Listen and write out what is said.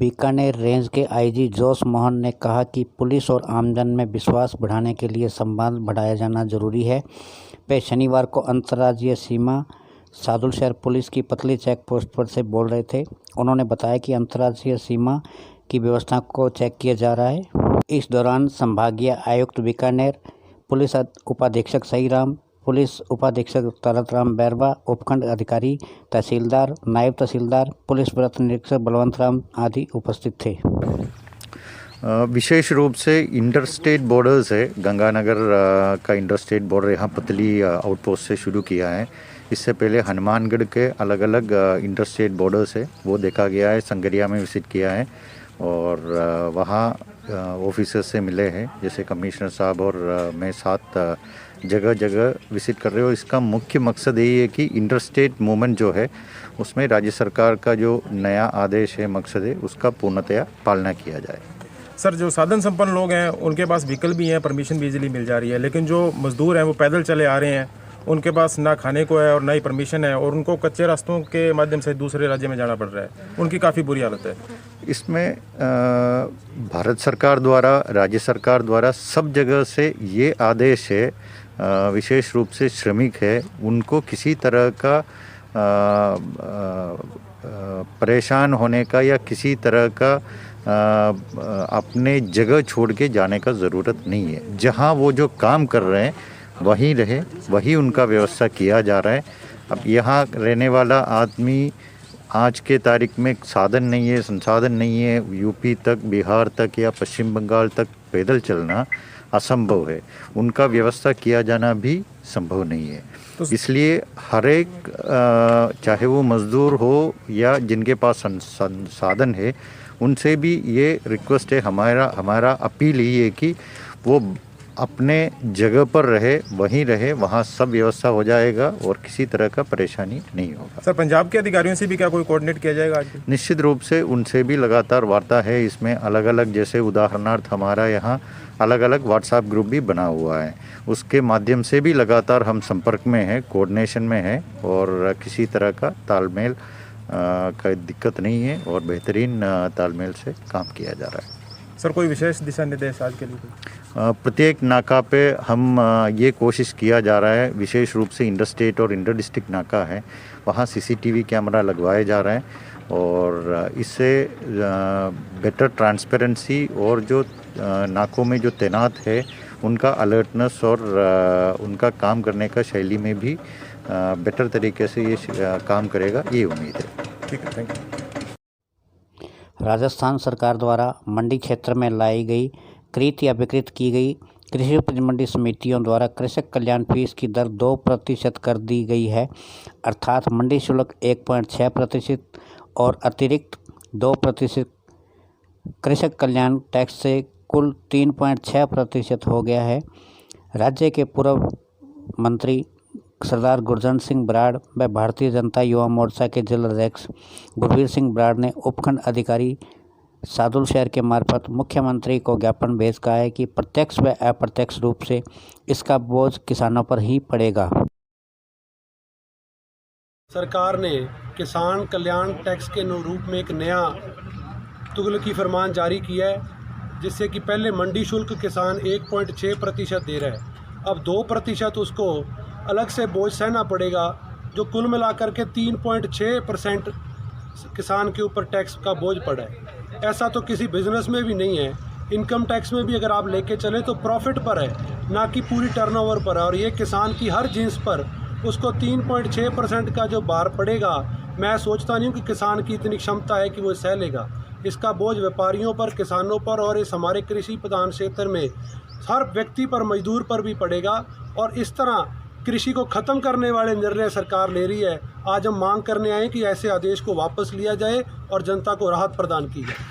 Bikaner range के IG जोश मोहन ने कहा कि पुलिस और आमजन में विश्वास बढ़ाने के लिए संवाद बढ़ाया जाना जरूरी है। वे शनिवार को अंतर्राज्यीय सीमा सादुलशहर पुलिस की पतली चेक पोस्ट पर से बोल रहे थे। उन्होंने बताया कि अंतर्राज्यीय सीमा की व्यवस्था को चेक किया जा रहा है। इस दौरान संभागीय आयुक्त बीकानेर, पुलिस उपाधीक्षक सहीराम, पुलिस उपाधीक्षक तरतराम बैरवा, उपखंड अधिकारी, तहसीलदार, नायब तहसीलदार, पुलिस वृत्त निरीक्षक बलवंत राम आदि उपस्थित थे। विशेष रूप से इंटरस्टेट बॉर्डर्स है, गंगानगर का इंटरस्टेट बॉर्डर यहाँ पतली आउटपोस्ट से शुरू किया है। इससे पहले हनुमानगढ़ के अलग अलग इंटरस्टेट बॉर्डर्स है, वो देखा गया है। संगरिया में विजिट किया है और वहाँ ऑफिसर से मिले हैं, जैसे कमिश्नर साहब और मैं साथ जगह जगह विजिट कर रहे हो। इसका मुख्य मकसद यही है कि इंटरस्टेट मूवमेंट जो है उसमें राज्य सरकार का जो नया आदेश है, मकसद है, उसका पूर्णतया पालना किया जाए। सर, जो साधन संपन्न लोग हैं उनके पास व्हीकल भी हैं, परमिशन भी इजीली मिल जा रही है, लेकिन जो मजदूर हैं वो पैदल चले आ रहे हैं, उनके पास ना खाने को है और ना ही परमिशन है, और उनको कच्चे रास्तों के माध्यम से दूसरे राज्य में जाना पड़ रहा है। उनकी काफ़ी बुरी हालत है। इसमें भारत सरकार द्वारा, राज्य सरकार द्वारा सब जगह से ये आदेश है, विशेष रूप से श्रमिक है, उनको किसी तरह का परेशान होने का या किसी तरह का अपने जगह छोड़ के जाने का ज़रूरत नहीं है। जहाँ वो जो काम कर रहे हैं वहीं रहे, वही उनका व्यवस्था किया जा रहा है। अब यहाँ रहने वाला आदमी आज के तारीख में साधन नहीं है, संसाधन नहीं है, यूपी तक, बिहार तक या पश्चिम बंगाल तक पैदल चलना असंभव है, उनका व्यवस्था किया जाना भी संभव नहीं है। तो इसलिए हर एक, चाहे वो मज़दूर हो या जिनके पास संसाधन है, उनसे भी ये रिक्वेस्ट है, हमारा अपील ही है कि वो अपने जगह पर रहे, वहीं रहे, वहाँ सब व्यवस्था हो जाएगा और किसी तरह का परेशानी नहीं होगा। सर, पंजाब के अधिकारियों से भी क्या कोई कोऑर्डिनेट किया जाएगा आज? निश्चित रूप से उनसे भी लगातार वार्ता है। इसमें अलग अलग, जैसे उदाहरणार्थ हमारा यहाँ अलग अलग व्हाट्सएप ग्रुप भी बना हुआ है, उसके माध्यम से भी लगातार हम संपर्क में हैं, कोऑर्डिनेशन में हैं और किसी तरह का तालमेल का दिक्कत नहीं है और बेहतरीन तालमेल से काम किया जा रहा है। सर, कोई विशेष दिशा निर्देश आज के लिए? प्रत्येक नाका पे हम ये कोशिश किया जा रहा है, विशेष रूप से इंटरस्टेट और इंटर डिस्ट्रिक्ट नाका है, वहाँ CCTV कैमरा लगवाए जा रहे हैं और इससे बेटर ट्रांसपेरेंसी और जो नाकों में जो तैनात है उनका अलर्टनेस और उनका काम करने का शैली में भी बेटर तरीके से ये काम करेगा, ये उम्मीद है। ठीक है, थैंक यू। राजस्थान सरकार द्वारा मंडी क्षेत्र में लाई गई कृत या विकृत की गई कृषि उपज मंडी समितियों द्वारा कृषक कल्याण फीस की दर 2% कर दी गई है, अर्थात मंडी शुल्क 1.6% और अतिरिक्त 2% कृषक कल्याण टैक्स से कुल 3.6% हो गया है। राज्य के पूर्व मंत्री सरदार गुरजंट सिंह बराड़ व भारतीय जनता युवा मोर्चा के जिला अध्यक्ष गुरवीर सिंह बराड़ ने उपखंड अधिकारी सादुलशहर के मार्फत मुख्यमंत्री को ज्ञापन भेज कहा है कि प्रत्यक्ष व अप्रत्यक्ष रूप से इसका बोझ किसानों पर ही पड़ेगा। सरकार ने किसान कल्याण टैक्स के रूप में एक नया तुगलकी फरमान जारी किया है, जिससे कि पहले मंडी शुल्क किसान 1.6% दे रहा है, अब 2% उसको अलग से बोझ सहना पड़ेगा, जो कुल मिलाकर के 3.6% किसान के ऊपर टैक्स का बोझ पड़ा है। ऐसा तो किसी बिजनेस में भी नहीं है। इनकम टैक्स में भी अगर आप लेके चलें तो प्रॉफिट पर है, ना कि पूरी टर्नओवर पर है, और ये किसान की हर जिन्स पर उसको 3.6% का जो भार पड़ेगा, मैं सोचता नहीं हूँ कि किसान की इतनी क्षमता है कि वो सह लेगा। इसका बोझ व्यापारियों पर, किसानों पर और इस हमारे कृषि प्रधान क्षेत्र में हर व्यक्ति पर, मजदूर पर भी पड़ेगा, और इस तरह कृषि को ख़त्म करने वाले निर्णय सरकार ले रही है। आज हम मांग करने आए कि ऐसे आदेश को वापस लिया जाए और जनता को राहत प्रदान की जाए।